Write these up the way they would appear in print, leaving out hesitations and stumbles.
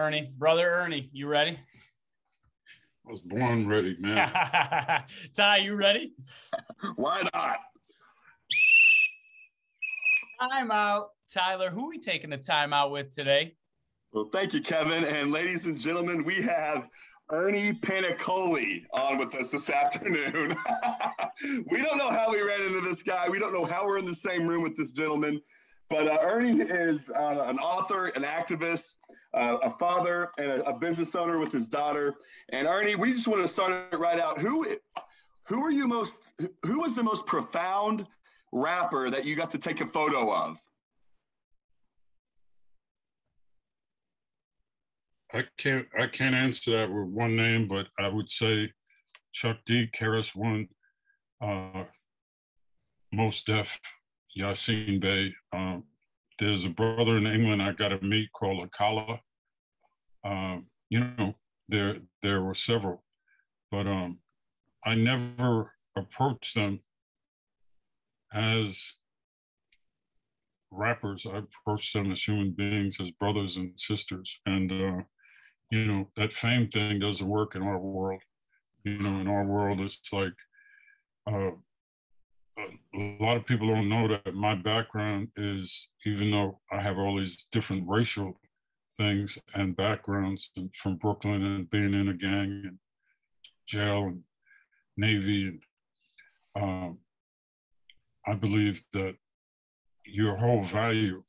Ernie. Brother Ernie, you ready? I was born ready, man. Ty, you ready? Why not? Timeout. Tyler, who are we taking the timeout with today? Well, thank you, Kevin. And ladies and gentlemen, we have Ernie Paniccioli on with us this afternoon. We don't know how we ran into this guy. We don't know how we're in the same room with this gentleman. But Ernie is an author, an activist, a father, and a business owner with his daughter. And Ernie, we just want to start it right out. Who was the most profound rapper that you got to take a photo of? I can't answer that with one name, but I would say Chuck D, KRS-One, Mos Def, Yasin Bey. There's a brother in England I got to meet called Akala. There were several, but I never approached them as rappers. I approached them as human beings, as brothers and sisters. And that fame thing doesn't work in our world. In our world, it's like a lot of people don't know that my background is, even though I have all these different racial things and backgrounds, and from Brooklyn and being in a gang and jail and Navy, and I believe that your whole value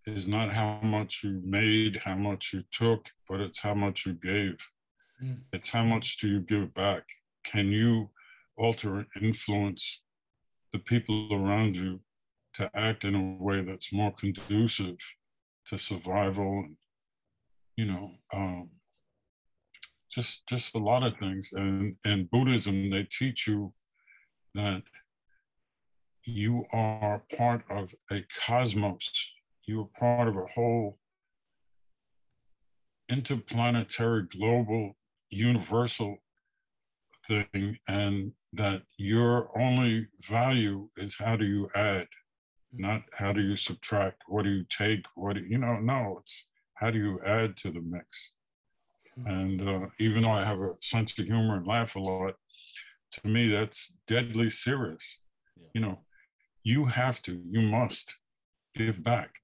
is not how much you made, how much you took, but it's how much you gave. It's how much do you give back? Can you alter and influence the people around you to act in a way that's more conducive to survival? And, just a lot of things. And in Buddhism, they teach you that you are part of a cosmos. You are part of a whole interplanetary, global, universal thing, and that your only value is how do you add, not how do you subtract, what do you take, no, it's how do you add to the mix. And even though I have a sense of humor and laugh a lot, to me, that's deadly serious. Yeah. You must give back.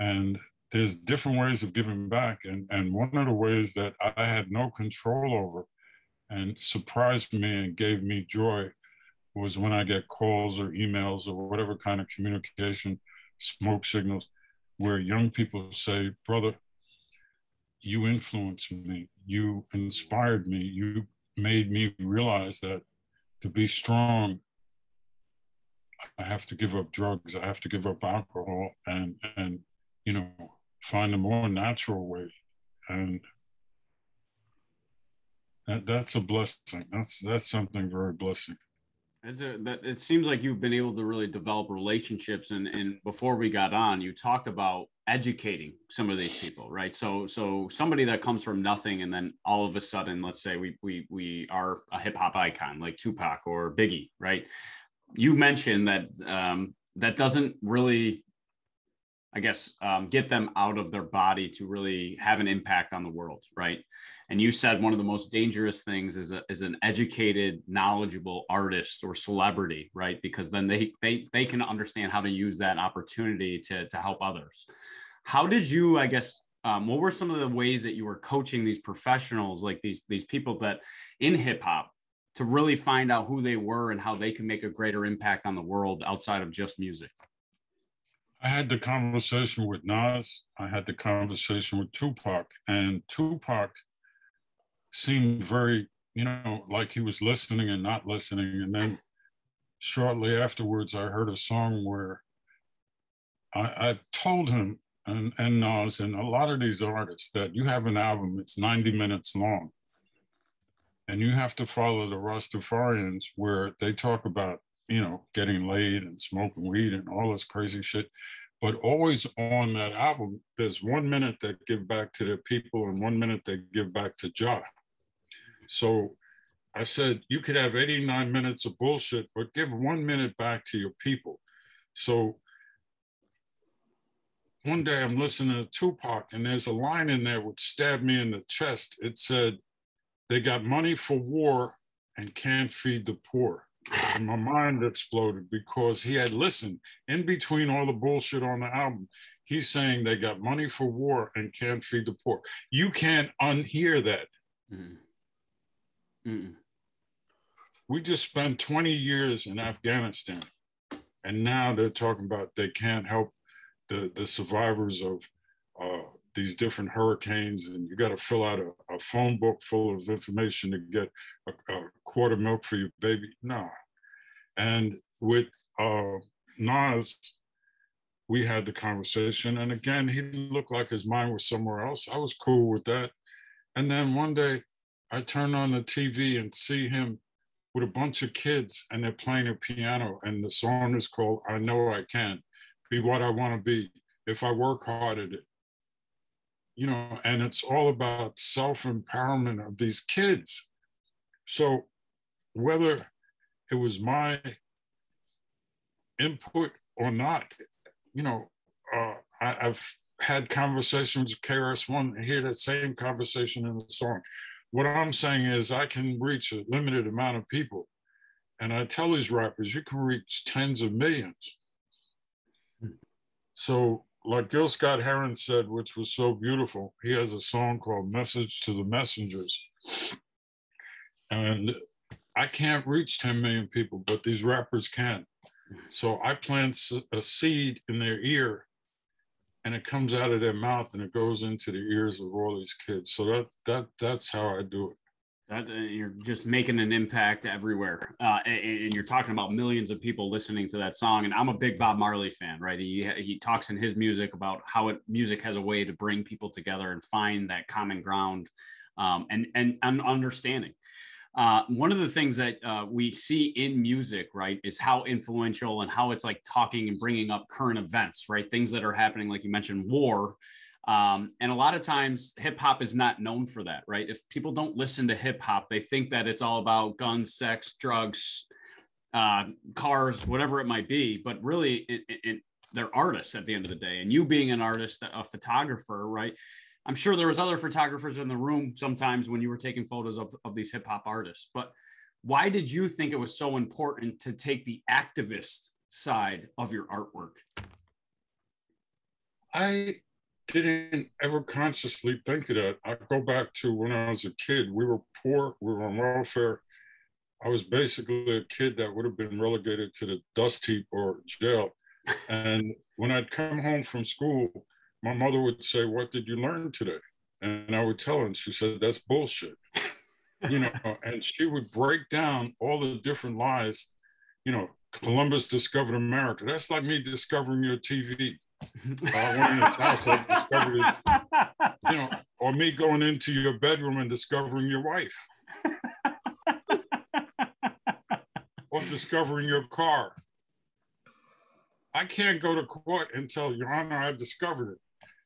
And there's different ways of giving back. And one of the ways that I had no control over and surprised me and gave me joy was when I get calls or emails or whatever kind of communication, smoke signals, where young people say, brother, you influenced me, you inspired me, you made me realize that to be strong, I have to give up drugs, I have to give up alcohol, and find a more natural way. And that's a blessing. That's something very blessing. It seems like you've been able to really develop relationships. And before we got on, you talked about educating some of these people, right? So somebody that comes from nothing, and then all of a sudden, let's say we are a hip hop icon like Tupac or Biggie, right? You mentioned that that doesn't really, I guess, get them out of their body to really have an impact on the world, right? And you said one of the most dangerous things is an educated, knowledgeable artist or celebrity, right? Because then they can understand how to use that opportunity to help others. How did you, I guess, what were some of the ways that you were coaching these professionals, like these people that in hip hop, to really find out who they were and how they can make a greater impact on the world outside of just music? I had the conversation with Nas. I had the conversation with Tupac, and Tupac seemed very, like he was listening and not listening. And then shortly afterwards, I heard a song where I told him and Nas and a lot of these artists that you have an album, it's 90 minutes long. And you have to follow the Rastafarians where they talk about, getting laid and smoking weed and all this crazy shit. But always on that album, there's 1 minute that give back to the people and 1 minute they give back to Jah. So I said, you could have 89 minutes of bullshit, but give 1 minute back to your people. So one day I'm listening to Tupac, and there's a line in there which stabbed me in the chest. It said, "They got money for war and can't feed the poor." And my mind exploded because he had listened in between all the bullshit on the album. He's saying they got money for war and can't feed the poor. You can't unhear that. We just spent 20 years in Afghanistan, and now they're talking about they can't help the survivors of these different hurricanes, and you got to fill out a phone book full of information to get a quart of milk for your baby. No. And with Nas, we had the conversation, and again, he looked like his mind was somewhere else. I was cool with that. And then one day I turn on the TV and see him with a bunch of kids, and they're playing a piano, and the song is called "I Know I Can Be What I Want to Be If I Work Hard at It." You know, and it's all about self-empowerment of these kids. So whether it was my input or not, you know, I've had conversations with KRS-One, I hear that same conversation in the song. What I'm saying is I can reach a limited amount of people. And I tell these rappers, you can reach tens of millions. So like Gil Scott-Heron said, which was so beautiful, he has a song called "Message to the Messengers." And I can't reach 10 million people, but these rappers can. So I plant a seed in their ear, and it comes out of their mouth and it goes into the ears of all these kids. So that's how I do it. You're just making an impact everywhere, and you're talking about millions of people listening to that song. And I'm a big Bob Marley fan, right? He talks in his music about how music has a way to bring people together and find that common ground, and understanding. One of the things that we see in music, right, is how influential and how it's like talking and bringing up current events, right? Things that are happening, like you mentioned, war. And a lot of times hip hop is not known for that, right? If people don't listen to hip hop, they think that it's all about guns, sex, drugs, cars, whatever it might be. But really, they're artists at the end of the day. And you being an artist, a photographer, right? I'm sure there was other photographers in the room sometimes when you were taking photos of these hip hop artists. But why did you think it was so important to take the activist side of your artwork? I didn't ever consciously think of that. I go back to when I was a kid. We were poor, we were on welfare. I was basically a kid that would have been relegated to the dust heap or jail. And when I'd come home from school, my mother would say, "What did you learn today?" And I would tell her, and she said, "That's bullshit." You know, and she would break down all the different lies. You know, Columbus discovered America. That's like me discovering your TV. I went in his house, I discovered it, you know, or me going into your bedroom and discovering your wife. Or discovering your car. I can't go to court and tell Your Honor I've discovered it.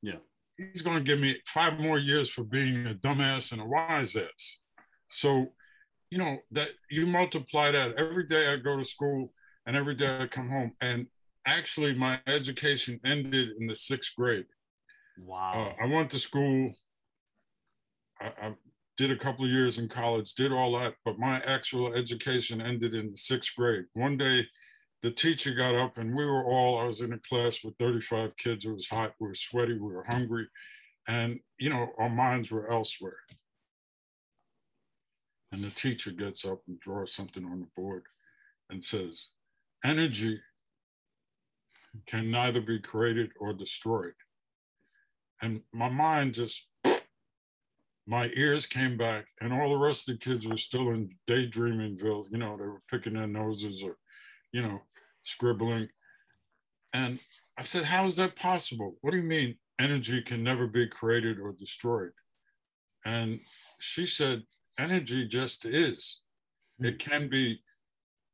Yeah. He's going to give me 5 more years for being a dumbass and a wise ass. So, you know, that you multiply that. Every day I go to school and every day I come home. And actually my education ended in the 6th grade. Wow. I went to school. I did a couple of years in college, did all that, but my actual education ended in the 6th grade. One day, the teacher got up and I was in a class with 35 kids. It was hot, we were sweaty, we were hungry. And, you know, our minds were elsewhere. And the teacher gets up and draws something on the board and says, "Energy can neither be created or destroyed." And my mind just, my ears came back, and all the rest of the kids were still in daydreamingville. You know, they were picking their noses or, you know, scribbling. And I said, "How is that possible? What do you mean energy can never be created or destroyed?" And she said, "Energy just is. It can be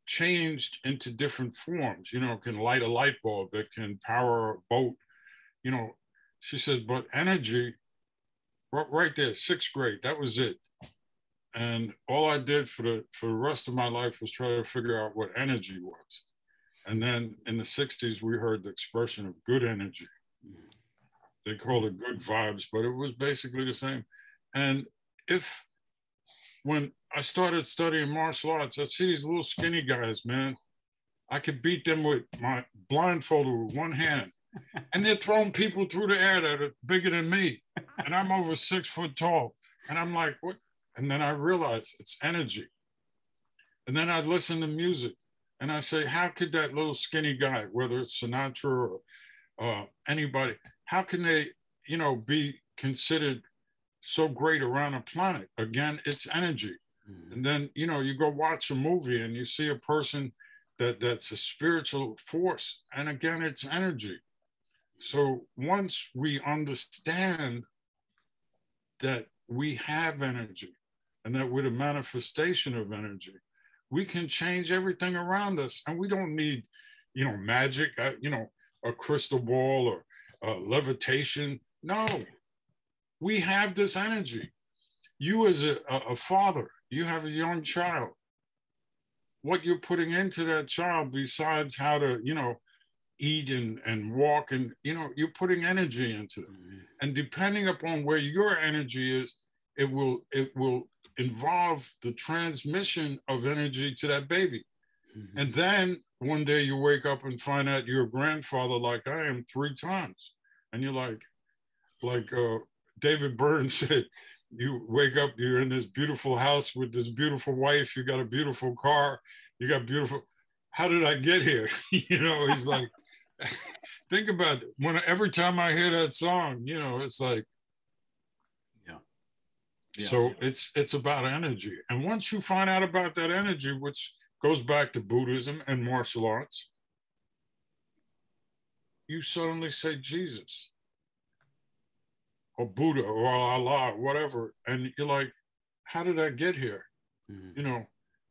changed into different forms. You know, it can light a light bulb, it can power a boat. You know," she said, "but energy," right there, 6th grade, that was it. And all I did for the rest of my life was try to figure out what energy was. And then in the 60s, we heard the expression of good energy. They called it good vibes, but it was basically the same. And when I started studying martial arts, I see these little skinny guys, man. I could beat them with my blindfolded with one hand. And they're throwing people through the air that are bigger than me. And I'm over 6 foot tall. And I'm like, what? And then I realized it's energy. And then I listen to music and I say, how could that little skinny guy, whether it's Sinatra or anybody, how can they, be considered so great around the planet? Again, it's energy. And then, you go watch a movie and you see a person that's a spiritual force. And again, it's energy. So once we understand that we have energy and that we're the manifestation of energy, we can change everything around us. And we don't need, magic, a crystal ball or levitation. No, we have this energy. You as a father, you have a young child. What you're putting into that child, besides how to, eat and walk, and, you're putting energy into it. And depending upon where your energy is, it will involve the transmission of energy to that baby. And then one day you wake up and find out you're a grandfather like I am 3 times. And you're like David Byrne said, you wake up, you're in this beautiful house with this beautiful wife, you got a beautiful car, you got beautiful, how did I get here? He's like, think about it. Every time I hear that song, it's like, so it's about energy. And once you find out about that energy, which goes back to Buddhism and martial arts, you suddenly say Jesus or Buddha or Allah, or whatever. And you're like, how did I get here?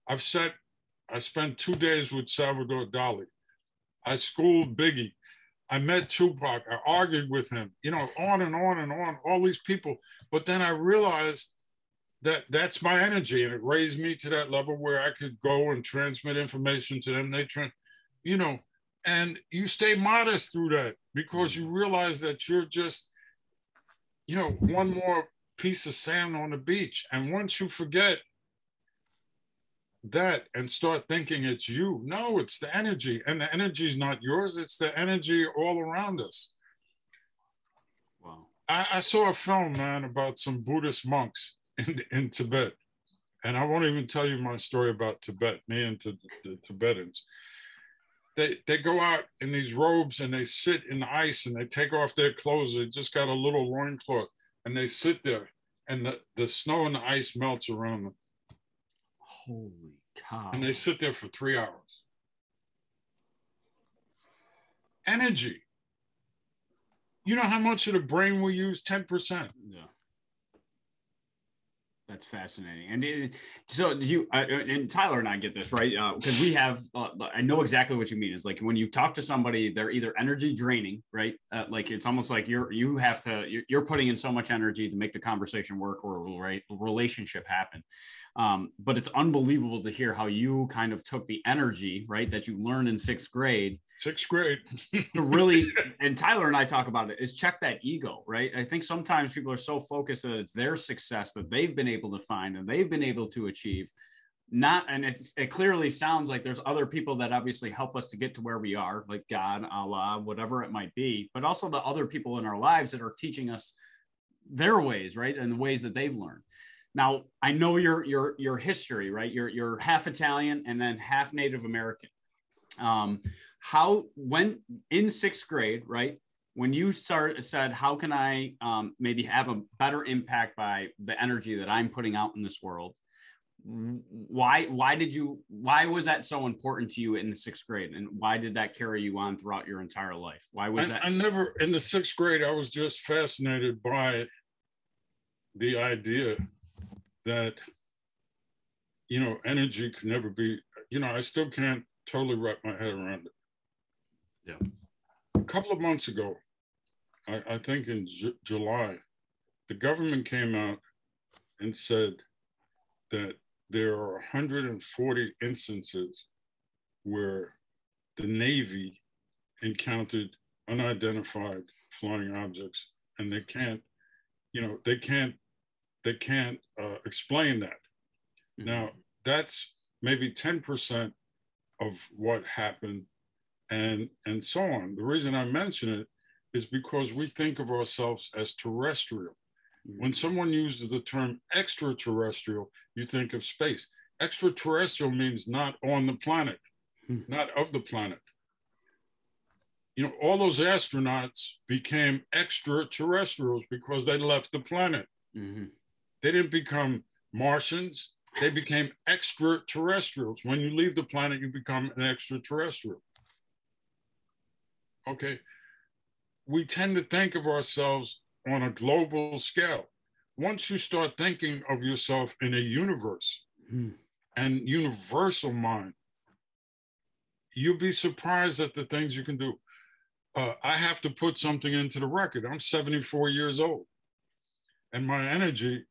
I spent 2 days with Salvador Dali. I schooled Biggie. I met Tupac. I argued with him, on and on and on, all these people. But then I realized that's my energy, and it raised me to that level where I could go and transmit information to them. And you stay modest through that because you realize that you're just, one more piece of sand on the beach. And once you forget that and start thinking it's you, no, it's the energy, and the energy is not yours. It's the energy all around us. Wow. I saw a film, man, about some Buddhist monks in Tibet. And I won't even tell you my story about Tibet, me and the Tibetans. They go out in these robes and they sit in the ice and they take off their clothes. They just got a little loincloth and they sit there and the snow and the ice melts around them. Holy cow. And they sit there for 3 hours. Energy. You know how much of the brain we use? 10%. Yeah. That's fascinating. And so you and Tyler and I get this, right? Because we have, I know exactly what you mean. It's like when you talk to somebody, they're either energy draining, right? Like it's almost like you're putting in so much energy to make the conversation work or relationship happen. But it's unbelievable to hear how you kind of took the energy, right, that you learned in 6th grade. 6th grade. To really, and Tyler and I talk about it, is check that ego, right? I think sometimes people are so focused that it's their success that they've been able to find and they've been able to achieve. And it clearly sounds like there's other people that obviously help us to get to where we are, like God, Allah, whatever it might be, but also the other people in our lives that are teaching us their ways, right? And the ways that they've learned. Now, I know your history, right? You're half Italian and then half Native American. When in 6th grade, right? When you said, how can I maybe have a better impact by the energy that I'm putting out in this world? Why was that so important to you in the 6th grade? And why did that carry you on throughout your entire life? Why was that? I never, in the 6th grade, I was just fascinated by the idea that, energy could never be, I still can't totally wrap my head around it. Yeah. A couple of months ago, I think in July, the government came out and said that there are 140 instances where the Navy encountered unidentified flying objects and they can't, they can't explain that. Mm-hmm. Now, that's maybe 10% of what happened, and so on. The reason I mention it is because we think of ourselves as terrestrial. Mm-hmm. When someone uses the term extraterrestrial, you think of space. Extraterrestrial means not on the planet, not of the planet. All those astronauts became extraterrestrials because they left the planet. Mm-hmm. They didn't become Martians. They became extraterrestrials. When you leave the planet, you become an extraterrestrial. Okay. We tend to think of ourselves on a global scale. Once you start thinking of yourself in a universe and universal mind, you'll be surprised at the things you can do. I have to put something into the record. I'm 74 years old, and my energy,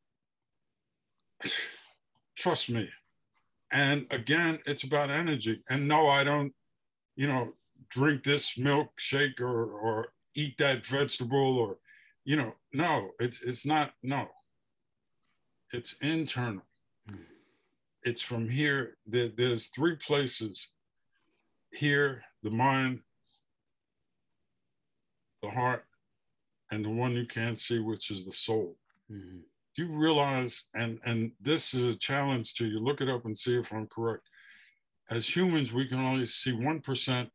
trust me. And again, it's about energy. And no, I don't, drink this milkshake or eat that vegetable or, no, it's not, no. It's internal. It's from here. There's three places: here, the mind, the heart, and the one you can't see, which is the soul. Mm-hmm. Do you realize, and this is a challenge to you, look it up and see if I'm correct. As humans, we can only see 1%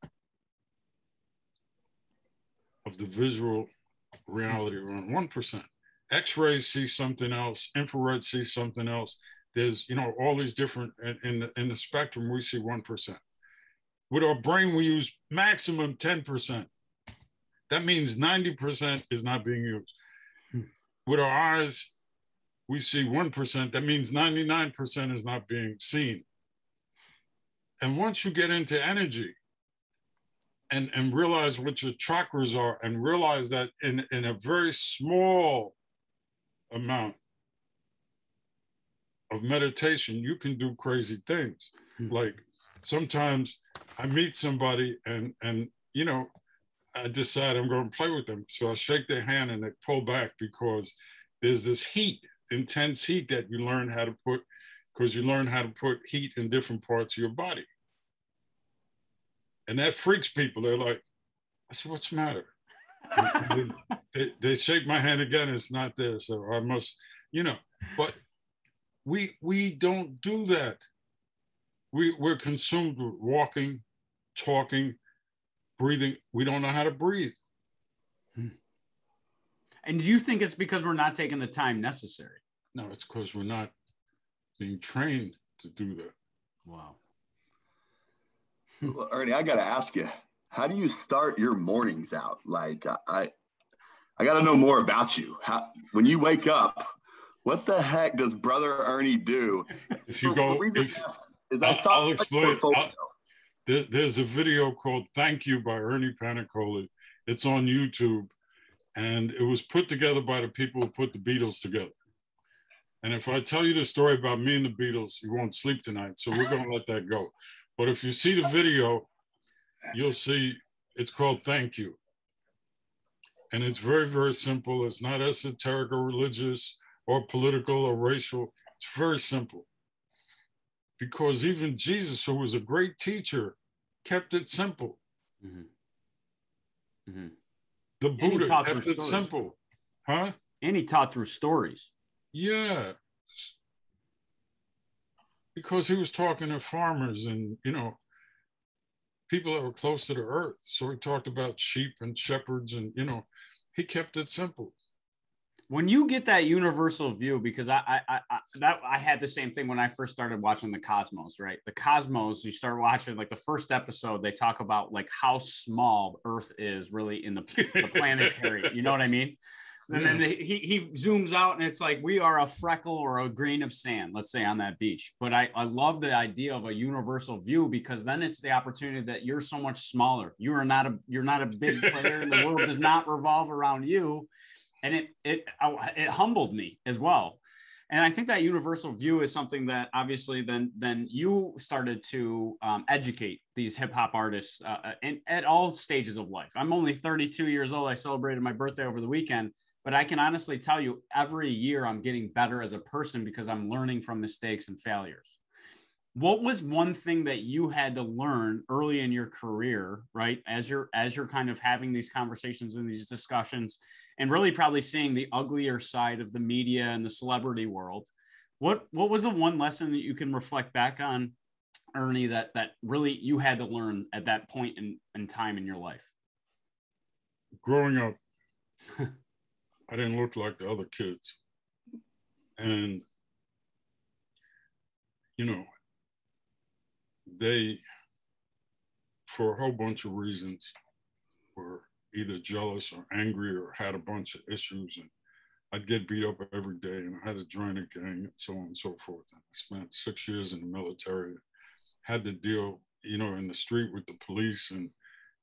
of the visual reality, around 1%. X-rays see something else, infrared sees something else. There's, all these different, in the spectrum, we see 1%. With our brain, we use maximum 10%. That means 90% is not being used. With our eyes, we see 1%. That means 99% is not being seen. And once you get into energy and realize what your chakras are, and realize that in a very small amount of meditation, you can do crazy things. Like sometimes I meet somebody and I decide I'm going to play with them. So I shake their hand and they pull back because there's this heat, intense heat that you learn how to put, because you learn how to put heat in different parts of your body. And that freaks people. They're like, I said, what's the matter? they shake my hand again. It's not there. So I must, but we don't do that. We're consumed with walking, talking, breathing. We don't know how to breathe. And do you think it's because we're not taking the time necessary? No, it's because we're not being trained to do that. Wow. Well, Ernie, I got to ask you, how do you start your mornings out? Like, I got to know more about you. When you wake up, what the heck does Brother Ernie do? If you go, I'll explain. There's a video called Thank You by Ernie Paniccioli. It's on YouTube. And it was put together by the people who put the Beatles together. And if I tell you the story about me and the Beatles, you won't sleep tonight. So we're going to let that go. But if you see the video, you'll see it's called Thank You. And it's very, very simple. It's not esoteric or religious or political or racial. It's very simple. Because even Jesus, who was a great teacher, kept it simple. Mm-hmm. Mm-hmm. The Buddha kept it simple. Huh? And he taught through stories. Yeah. Because he was talking to farmers and, people that were close to the earth. So he talked about sheep and shepherds and, he kept it simple. When you get that universal view, because I had the same thing when I first started watching the Cosmos, right? The Cosmos, you start watching like the first episode, they talk about like how small Earth is really in the planetary. You know what I mean? And then he zooms out and it's like, we are a freckle or a grain of sand, let's say, on that beach. But I love the idea of a universal view, because then it's the opportunity that you're so much smaller. You're not a big player, and the world does not revolve around you. And it humbled me as well. And I think that universal view is something that obviously then you started to educate these hip hop artists at all stages of life. I'm only 32 years old. I celebrated my birthday over the weekend. But I can honestly tell you every year I'm getting better as a person because I'm learning from mistakes and failures. What was one thing that you had to learn early in your career, right? As you're kind of having these conversations and these discussions and really probably seeing the uglier side of the media and the celebrity world. What was the one lesson that you can reflect back on, Ernie, that really you had to learn at that point in time in your life? Growing up, I didn't look like the other kids. And, you know, they, for a whole bunch of reasons, were either jealous or angry or had a bunch of issues. And I'd get beat up every day and I had to join a gang and so on and so forth. And I spent 6 years in the military, had to deal, you know, in the street with the police and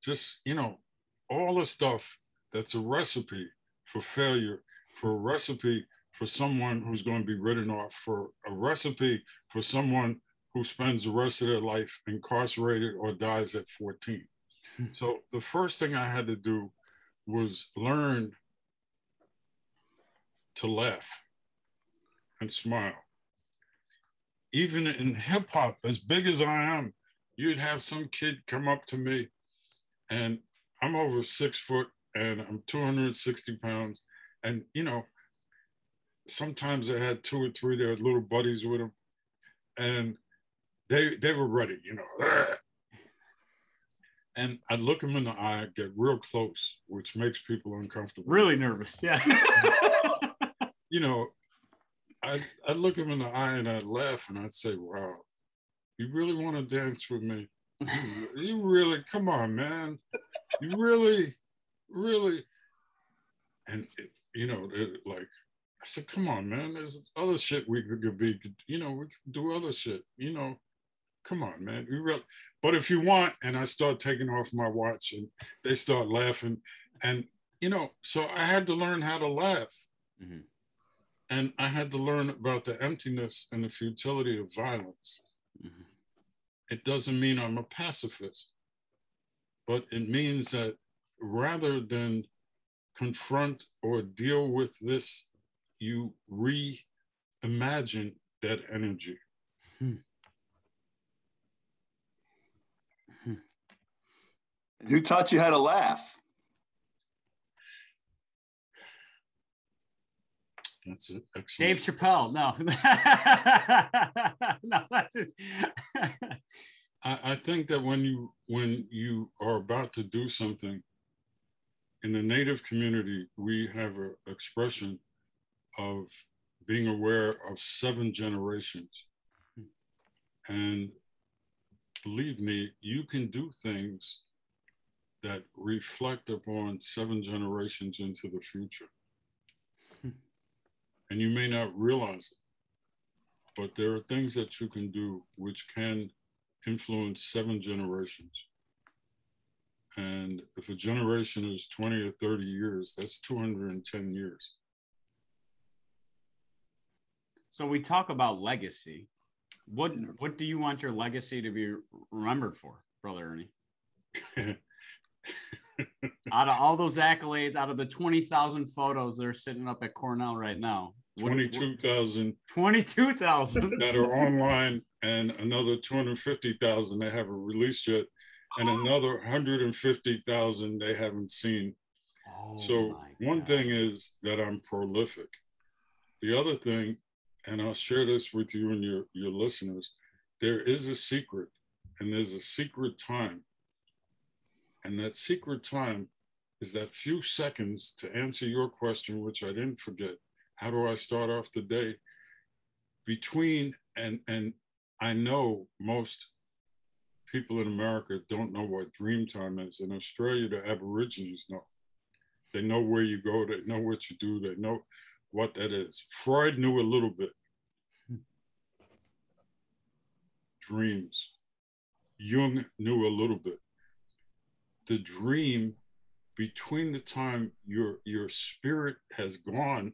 just, you know, all the stuff that's a recipe for failure, for a recipe for someone who's going to be written off, for a recipe for someone who spends the rest of their life incarcerated or dies at 14. So the first thing I had to do was learn to laugh and smile. Even in hip hop, as big as I am, you'd have some kid come up to me and I'm over 6 foot and I'm 260 pounds. And, you know, sometimes they had 2 or 3 their little buddies with them and they were ready, you know. And I'd look them in the eye, get real close, which makes people uncomfortable. Really nervous, yeah. You know, I'd look them in the eye and I'd laugh and I'd say, wow, you really want to dance with me? You really, come on, man. You really. And, you know, like, I said, come on, man, there's other shit we could be, you know, we could do other shit, you know, come on, man. You really, but if you want, and I start taking off my watch and they start laughing and, you know, so I had to learn how to laugh. Mm-hmm. And I had to learn about the emptiness and the futility of violence. Mm-hmm. It doesn't mean I'm a pacifist, but it means that rather than confront or deal with this, you reimagine that energy. Hmm. Who taught you how to laugh? That's it. Excellent. Dave Chappelle. No. No, that's it. I think that when you are about to do something, in the Native community, we have an expression of being aware of 7 generations. And believe me, you can do things that reflect upon 7 generations into the future. And you may not realize it, but there are things that you can do which can influence 7 generations. And if a generation is 20 or 30 years, that's 210 years. So we talk about legacy. What do you want your legacy to be remembered for, Brother Ernie? Out of all those accolades, out of the 20,000 photos that are sitting up at Cornell right now, 22,000 that are online, and another 250,000 they haven't released yet, and another 150,000 they haven't seen. Oh, so one thing is that I'm prolific. The other thing, and I'll share this with you and your listeners, there is a secret, and there's a secret time. And that secret time is that few seconds to answer your question, which I didn't forget. How do I start off the day? Between, and I know most people in America don't know what dream time is. In Australia, the Aborigines know. They know where you go, they know what you do, they know what that is. Freud knew a little bit. Dreams. Jung knew a little bit. The dream between the time your spirit has gone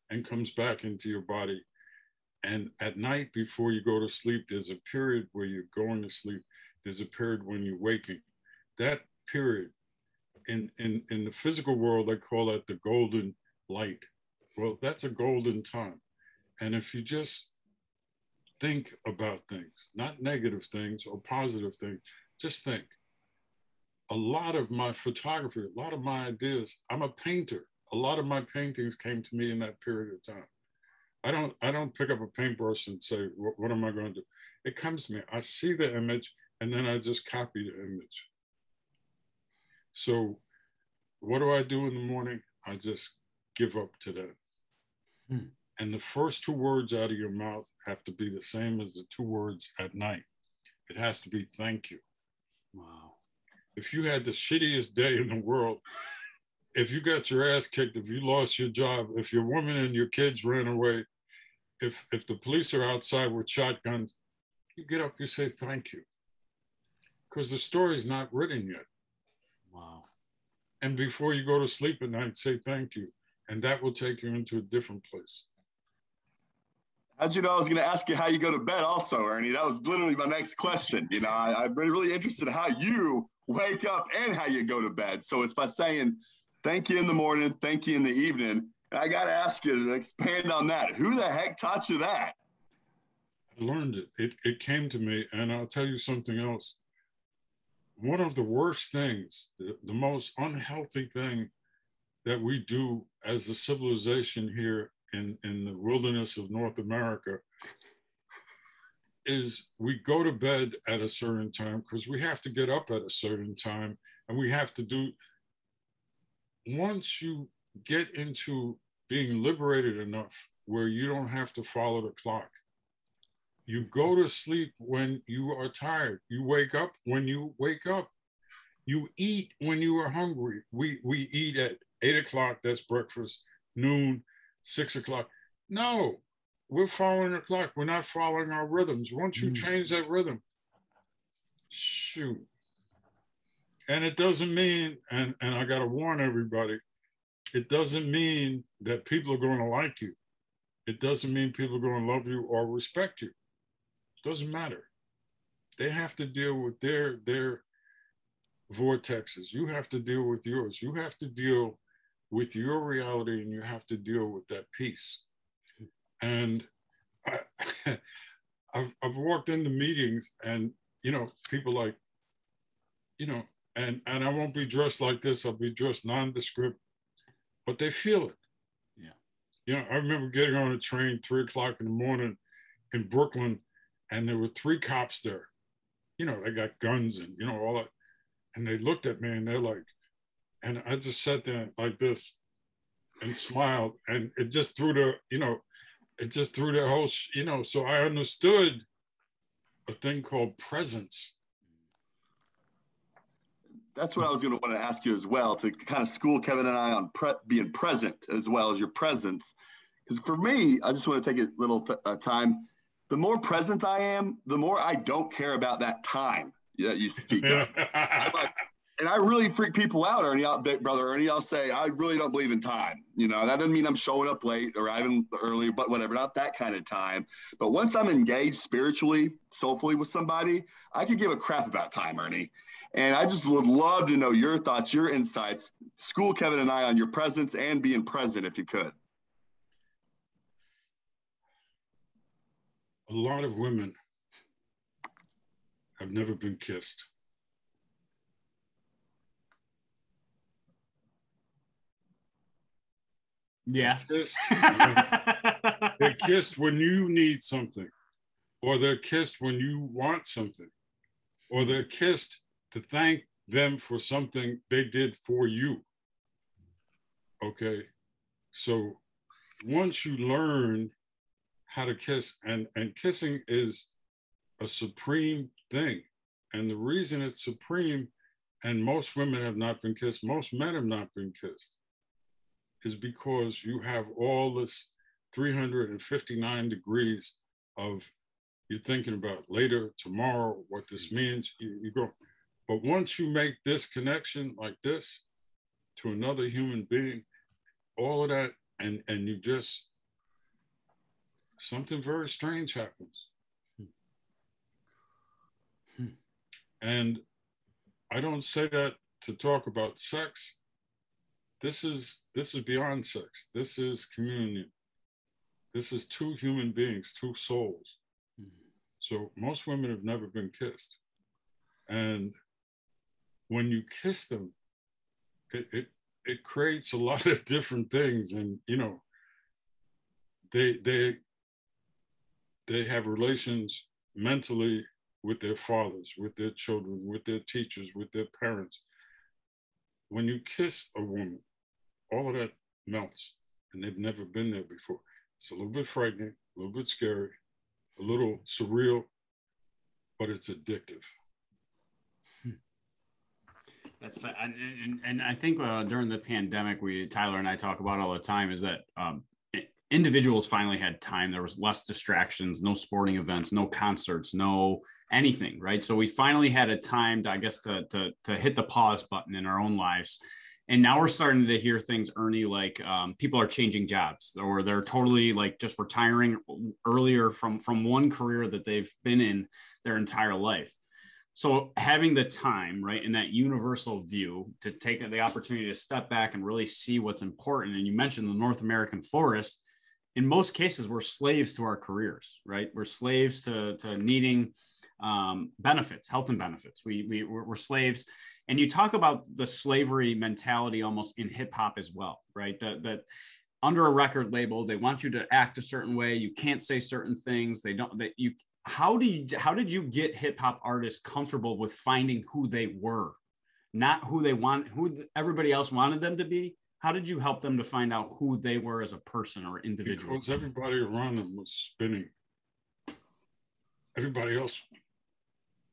and comes back into your body, and at night before you go to sleep, there's a period where you're going to sleep. There's a period when you're waking. That period, in the physical world, they call that the golden light. Well, that's a golden time. And if you just think about things, not negative things or positive things, just think. A lot of my photography, a lot of my ideas, I'm a painter. A lot of my paintings came to me in that period of time. I don't pick up a paintbrush and say, what am I going to do? It comes to me. I see the image and then I just copy the image. So what do I do in the morning? I just give up to that. And the first 2 words out of your mouth have to be the same as the 2 words at night. It has to be thank you. Wow. If you had the shittiest day in the world, if you got your ass kicked, if you lost your job, if your woman and your kids ran away, if the police are outside with shotguns, you get up, you say thank you. Because the story's not written yet. Wow. And before you go to sleep at night, say thank you. And that will take you into a different place. How'd you know I was going to ask you how you go to bed also, Ernie? That was literally my next question. You know, I'm really interested in how you wake up and how you go to bed. So it's by saying thank you in the morning, thank you in the evening. And I got to ask you to expand on that. Who the heck taught you that? I learned it. It came to me. And I'll tell you something else. One of the worst things, the most unhealthy thing that we do as a civilization here in the wilderness of North America is we go to bed at a certain time because we have to get up at a certain time and we have to do. Once you get into being liberated enough where you don't have to follow the clock, you go to sleep when you are tired. You wake up when you wake up. You eat when you are hungry. We eat at 8 o'clock, that's breakfast, noon, 6 o'clock. No, we're following the clock. We're not following our rhythms. Once you change that rhythm, shoot. And it doesn't mean, and I got to warn everybody, it doesn't mean that people are going to like you. It doesn't mean people are going to love you or respect you. It doesn't matter. They have to deal with their vortexes. You have to deal with yours. You have to deal with your reality and you have to deal with that peace. And I've walked into meetings and, you know, people like, you know, and I won't be dressed like this. I'll be dressed nondescript, but they feel it. Yeah. You know, I remember getting on a train 3 o'clock in the morning in Brooklyn and there were 3 cops there. You know, they got guns and, you know, all that. And they looked at me and they're like, and I just sat there like this and smiled. And it just threw the, you know, it just threw the whole, you know, so I understood a thing called presence. That's what I was going to want to ask you as well, to kind of school Kevin and I on being present as well as your presence. Because for me, I just want to take a little time. The more present I am, the more I don't care about that time that you speak of. And I really freak people out, Ernie, Brother Ernie. I'll say, I really don't believe in time. You know, that doesn't mean I'm showing up late or arriving early, but whatever, not that kind of time. But once I'm engaged spiritually, soulfully with somebody, I could give a crap about time, Ernie. And I just would love to know your thoughts, your insights. School Kevin and I on your presence and being present, if you could. A lot of women have never been kissed. Yeah. They're kissed when you need something, or they're kissed when you want something, or they're kissed to thank them for something they did for you. Okay. So once you learn how to kiss, and kissing is a supreme thing. And the reason it's supreme, and most women have not been kissed, most men have not been kissed, is because you have all this 359 degrees of you're thinking about later, tomorrow, what this means. You go, but once you make this connection like this to another human being, all of that, and you just, something very strange happens. And I don't say that to talk about sex. this is beyond sex. This is communion. This is two human beings, two souls. So most women have never been kissed. And when you kiss them, it creates a lot of different things. And, you know, they have relations mentally with their fathers, with their children, with their teachers, with their parents. When you kiss a woman, all of that melts, and they've never been there before. It's a little bit frightening, a little bit scary, a little surreal, but it's addictive. And I think during the pandemic, Tyler and I talk about all the time is that individuals finally had time. There was less distractions, no sporting events, no concerts, no anything, right? So we finally had a time to, I guess, to hit the pause button in our own lives. And now we're starting to hear things, Ernie, like people are changing jobs, or they're totally like just retiring earlier from one career that they've been in their entire life. So having the time, right, and that universal view to take the opportunity to step back and really see what's important. And you mentioned the North American forest. In most cases, we're slaves to our careers, right? We're slaves to needing benefits, health and benefits. We're slaves. And you talk about the slavery mentality almost in hip hop as well, right? That under a record label, they want you to act a certain way. You can't say certain things. How did you get hip hop artists comfortable with finding who they were, not who everybody else wanted them to be? How did you help them to find out who they were as a person or individual? Because everybody around them was spinning. Everybody else.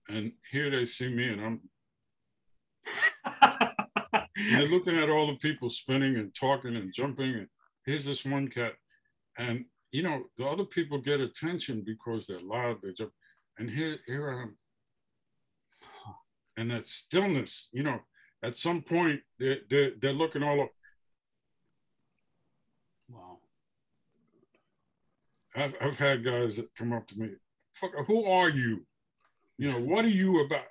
And here they see me, and they're looking at all the people spinning and talking and jumping. And here's this one cat. And, you know, the other people get attention because they're loud, they jump. And here I am. And that stillness, you know, at some point, they're looking all up. Wow. I've had guys that come up to me, who are you? You know, what are you about?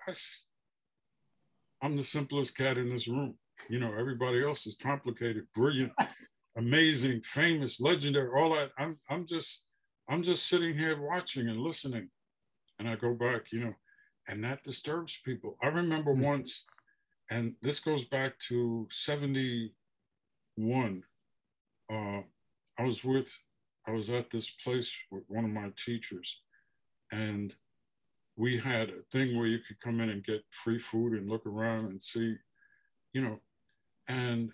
I'm the simplest cat in this room. You know, everybody else is complicated, brilliant, amazing, famous, legendary, all that. I'm just sitting here watching and listening. And I go back, you know, and that disturbs people. I remember once, and this goes back to 71. I was at this place with one of my teachers, and we had a thing where you could come in and get free food and look around and see, you know, and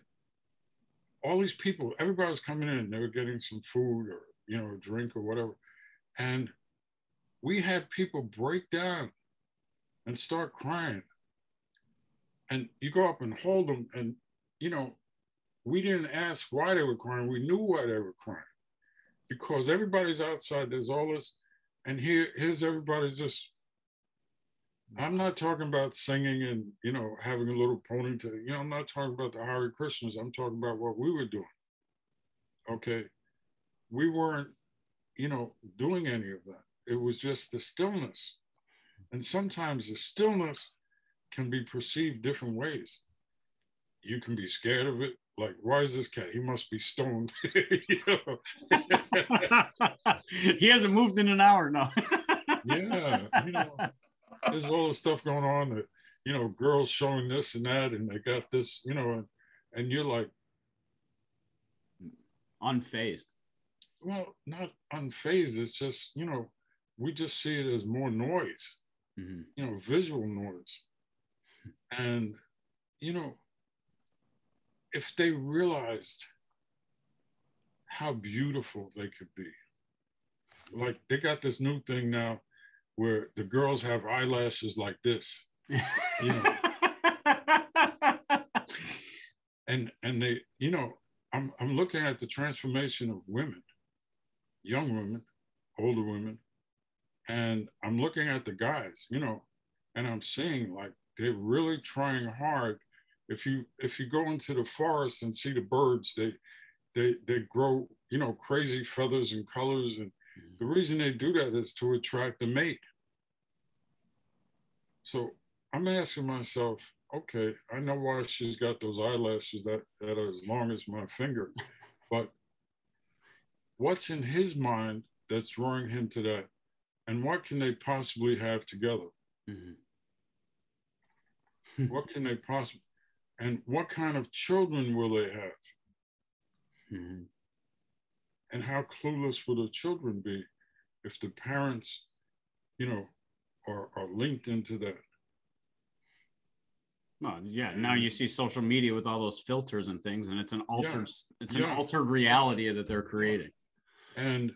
all these people, everybody was coming in, they were getting some food or, you know, a drink or whatever. And we had people break down and start crying. And you go up and hold them, and, you know, we didn't ask why they were crying. We knew why they were crying, because everybody's outside. There's all this, and here's everybody just. I'm not talking about singing and, you know, having a little ponytail. You know, I'm not talking about the Hare Krishnas. I'm talking about what we were doing. Okay, we weren't, you know, doing any of that. It was just the stillness, and sometimes the stillness can be perceived different ways. You can be scared of it. Like, why is this cat? He must be stoned. You know? He hasn't moved in an hour now. Yeah, you know, there's all this stuff going on that, you know, girls showing this and that, and they got this, you know, and you're like, unfazed. Well, not unfazed. It's just, you know, we just see it as more noise, you know, visual noise. And, you know, if they realized how beautiful they could be, like they got this new thing now where the girls have eyelashes like this, you know, and they, you know, I'm looking at the transformation of women, young women, older women, and I'm looking at the guys, you know, and I'm seeing like they're really trying hard. If you go into the forest and see the birds, they grow, you know, crazy feathers and colors, and the reason they do that is to attract a mate. So I'm asking myself, okay, I know why she's got those eyelashes that are as long as my finger, but what's in his mind that's drawing him to that? And what can they possibly have together? Mm-hmm. What can they possibly, and what kind of children will they have? Mm-hmm. And how clueless will the children be if the parents, you know, are linked into that? Well, yeah. Now you see social media with all those filters and things, and it's an altered, Yeah. an altered reality that they're creating. And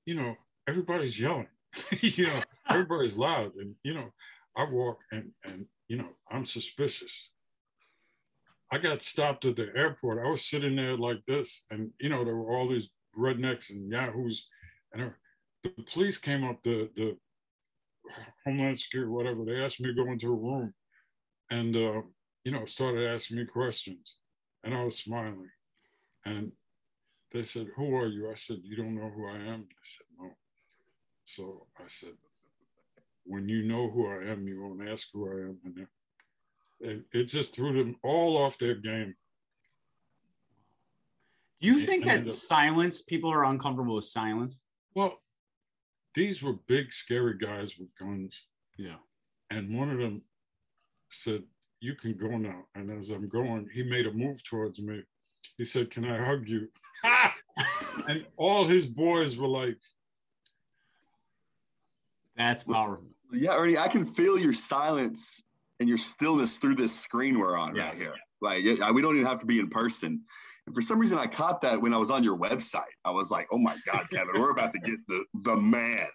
you know, everybody's yelling. You know, everybody's loud, and you know, I walk and you know, I'm suspicious. I got stopped at the airport. I was sitting there like this, and you know, there were all these rednecks and yahoos, and the police came up, the Homeland Security, whatever. They asked me to go into a room, and you know, started asking me questions, and I was smiling, and they said, "Who are you?" I said, "You don't know who I am?" They said, "No." So I said, "When you know who I am, you won't ask who I am." And it just threw them all off their game. Do you think that silence, people are uncomfortable with silence? Well, these were big, scary guys with guns. Yeah. And one of them said, "You can go now." And as I'm going, he made a move towards me. He said, "Can I hug you?" And all his boys were like, that's powerful. Yeah, Ernie, I can feel your silence and your stillness through this screen we're on right here. Like, we don't even have to be in person. And for some reason, I caught that when I was on your website. I was like, oh my God, Kevin, we're about to get the man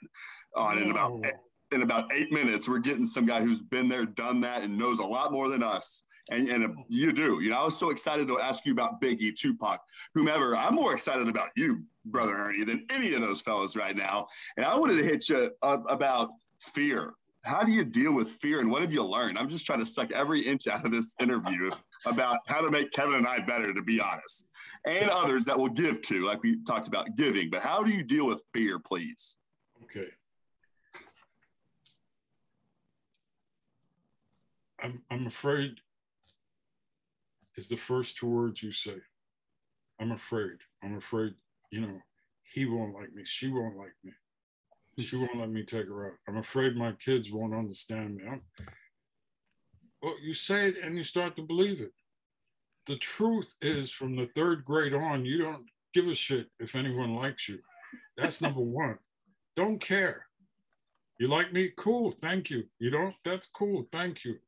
on in about 8 minutes. We're getting some guy who's been there, done that, and knows a lot more than us. And you do. You know, I was so excited to ask you about Biggie, Tupac, whomever. I'm more excited about you, Brother Ernie, than any of those fellas right now. And I wanted to hit you up about fear. How do you deal with fear, and what have you learned? I'm just trying to suck every inch out of this interview about how to make Kevin and I better, to be honest, and others that will give to, like we talked about giving. But how do you deal with fear, please? Okay. I'm afraid is the first two words you say. I'm afraid. I'm afraid, you know, he won't like me. She won't like me. She won't let me take her out. I'm afraid my kids won't understand me. Well, you say it and you start to believe it. The truth is, from the third grade on, you don't give a shit if anyone likes you. That's number one. Don't care. You like me? Cool, thank you. You don't? That's cool, thank you.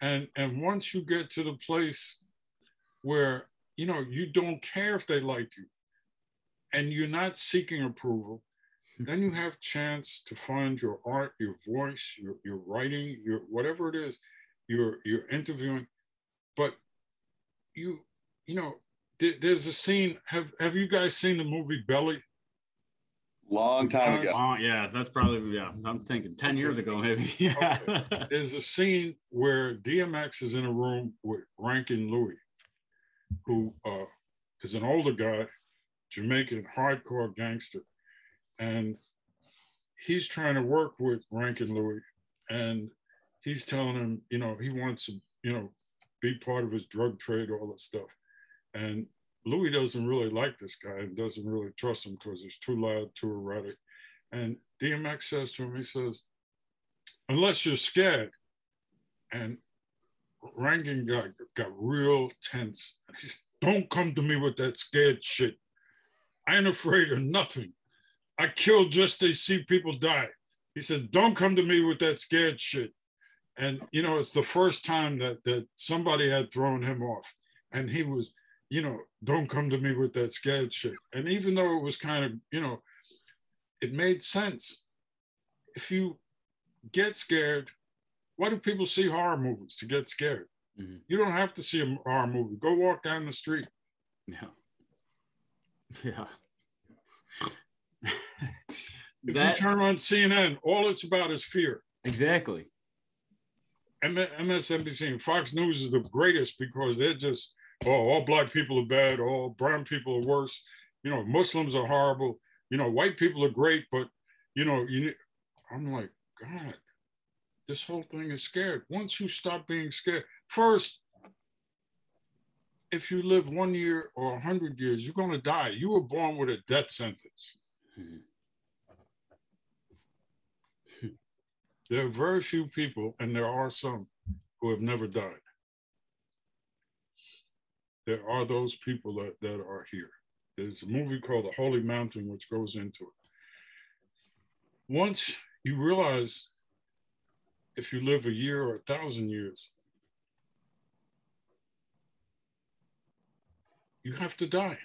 And once you get to the place where, you know, you don't care if they like you and you're not seeking approval, then you have chance to find your art, your voice, your writing, your whatever it is, you're interviewing. But you know, there's a scene. Have you guys seen the movie Belly? Long time ago. Yeah, that's probably, I'm thinking 10 years ago, maybe. Yeah. Okay. There's a scene where DMX is in a room with Rankin Louis, who is an older guy, Jamaican hardcore gangster. And he's trying to work with Rankin Louis, and he's telling him, you know, he wants to, you know, be part of his drug trade, all that stuff. And Louis doesn't really like this guy and doesn't really trust him because he's too loud, too erratic. And DMX says to him, he says, "Unless you're scared." And Rankin got real tense. He said, "Don't come to me with that scared shit. I ain't afraid of nothing. I kill just to see people die." He says, "Don't come to me with that scared shit." And, you know, it's the first time that somebody had thrown him off. And he was, you know, "Don't come to me with that scared shit." And even though it was kind of, you know, it made sense. If you get scared, why do people see horror movies? To get scared. Mm-hmm. You don't have to see a horror movie. Go walk down the street. Yeah. Yeah. If you turn on CNN, all it's about is fear. Exactly. MSNBC and Fox News is the greatest because they're just, all black people are bad, all brown people are worse, you know, Muslims are horrible, you know, white people are great, but, you know, I'm like, God, This whole thing is scared. Once you stop being scared, first, if you live 1 year or 100 years, you're going to die. You were born with a death sentence. There are very few people, and there are some, who have never died. There are those people that are here. There's a movie called The Holy Mountain, which goes into it. Once you realize if you live a year or 1,000 years, you have to die.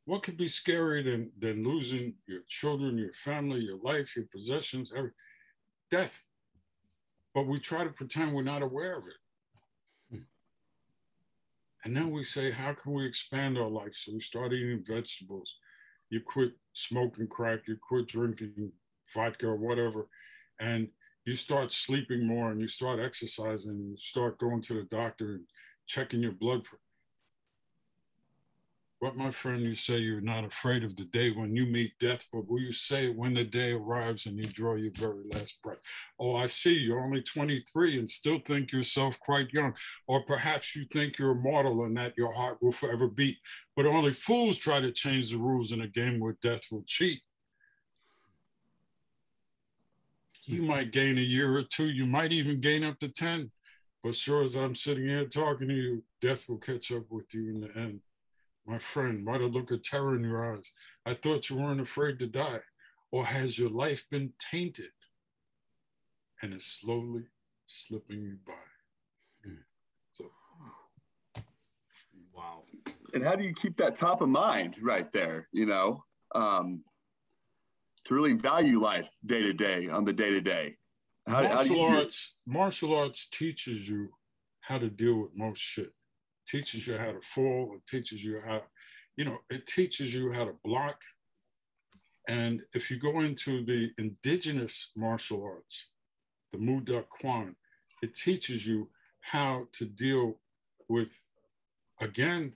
What could be scarier than losing your children, your family, your life, your possessions, death? But we try to pretend we're not aware of it. And then we say, how can we expand our life? So we start eating vegetables. You quit smoking crack, you quit drinking vodka or whatever, and you start sleeping more, and you start exercising, and you start going to the doctor and checking your blood pressure. But my friend, you say you're not afraid of the day when you meet death, but will you say it when the day arrives and you draw your very last breath? Oh, I see, you're only 23 and still think yourself quite young. Or perhaps you think you're immortal and that your heart will forever beat. But only fools try to change the rules in a game where death will cheat. You might gain a year or two, you might even gain up to 10. But sure as I'm sitting here talking to you, death will catch up with you in the end. My friend, why the look of terror in your eyes? I thought you weren't afraid to die. Or has your life been tainted and is slowly slipping you by? So, wow. And how do you keep that top of mind right there, you know, to really value life day to day on the day to day? Martial arts teaches you how to deal with most shit. Teaches you how to fall. It teaches you how, it teaches you how to block. And if you go into the indigenous martial arts, the Wu-Tang Clan, it teaches you how to deal with, again,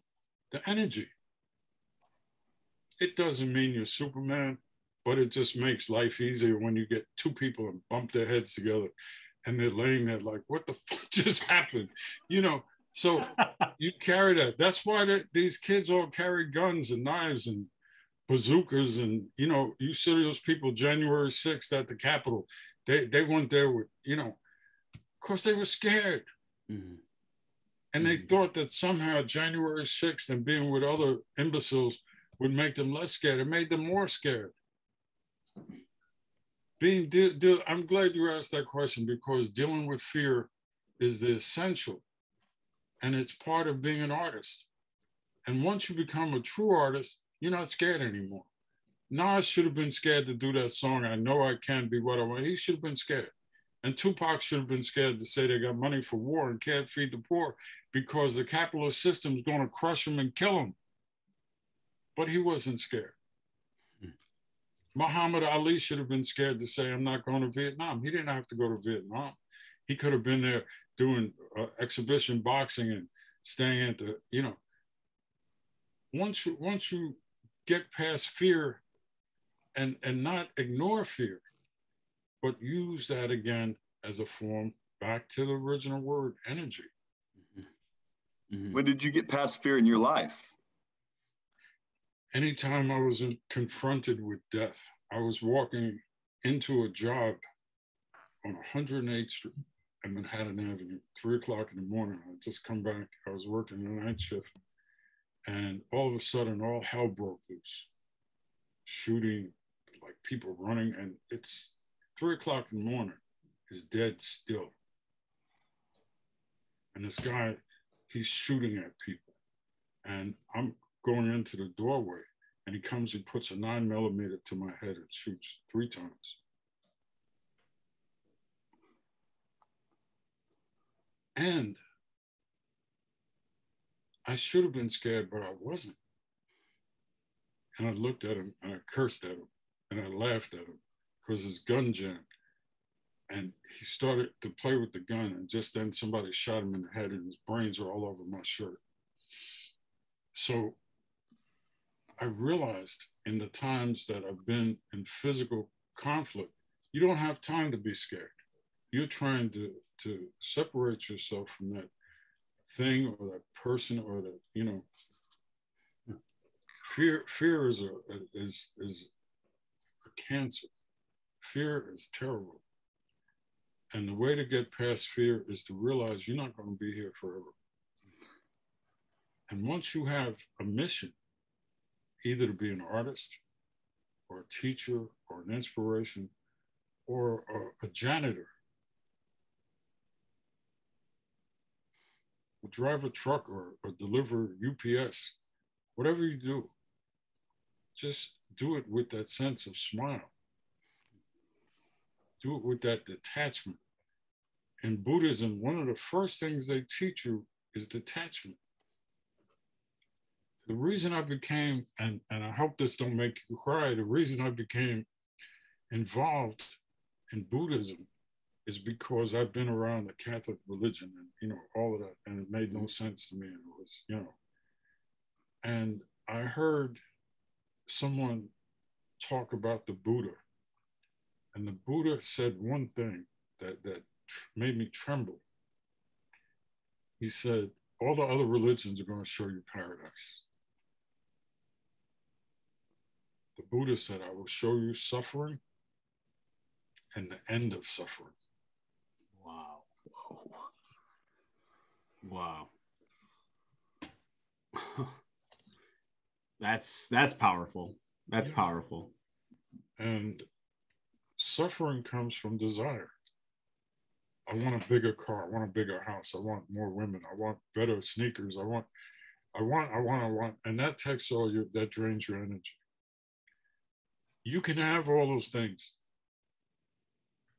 the energy. It doesn't mean you're Superman, but it just makes life easier when you get two people and bump their heads together and they're laying there like, what the fuck just happened? So you carry that. That's why these kids all carry guns and knives and bazookas. And, you see those people January 6th at the Capitol. They went there with, of course they were scared. Mm-hmm. And they thought that somehow January 6th and being with other imbeciles would make them less scared. It made them more scared. I'm glad you asked that question, because dealing with fear is the essential. And it's part of being an artist. And once you become a true artist, you're not scared anymore. Nas should have been scared to do that song, I Know I Can Be What I Want. He should have been scared. And Tupac should have been scared to say they got money for war and can't feed the poor because the capitalist system is going to crush them and kill them. But he wasn't scared. Muhammad Ali should have been scared to say, I'm not going to Vietnam. He didn't have to go to Vietnam. He could have been there doing exhibition boxing and staying at the, once you get past fear and not ignore fear, but use that again as a form, back to the original word, energy. Mm-hmm. When did you get past fear in your life? Anytime I was confronted with death. I was walking into a job on 108th Street and Manhattan Avenue, 3:00 in the morning. I just come back. I was working the night shift. And all of a sudden, all hell broke loose. Shooting, like people running. And it's 3:00 in the morning. It's dead still. And this guy, he's shooting at people. And I'm going into the doorway. And he comes, he puts a 9mm to my head and shoots 3 times. And I should have been scared, but I wasn't. And I looked at him and I cursed at him and I laughed at him because his gun jammed. And he started to play with the gun, and just then somebody shot him in the head and his brains were all over my shirt. So I realized in the times that I've been in physical conflict, you don't have time to be scared. you're trying to separate yourself from that thing or that person or that, you know, fear is a cancer. Fear is terrible. And the way to get past fear is to realize you're not going to be here forever. And once you have a mission, either to be an artist or a teacher or an inspiration or a janitor, or drive a truck or deliver UPS, whatever you do, just do it with that sense of smile. Do it with that detachment. In Buddhism, one of the first things they teach you is detachment. The reason I became, and I hope this don't make you cry, the reason I became involved in Buddhism is because I've been around the Catholic religion and, you know, all of that, and it made no sense to me. And it was, you know, and I heard someone talk about the Buddha, and the Buddha said one thing that made me tremble. He said, all the other religions are going to show you paradise. The Buddha said, I will show you suffering and the end of suffering. Wow. Wow. That's powerful. That's powerful. And suffering comes from desire. I want a bigger car. I want a bigger house. I want more women. I want better sneakers. I want. And that takes that drains your energy. You can have all those things,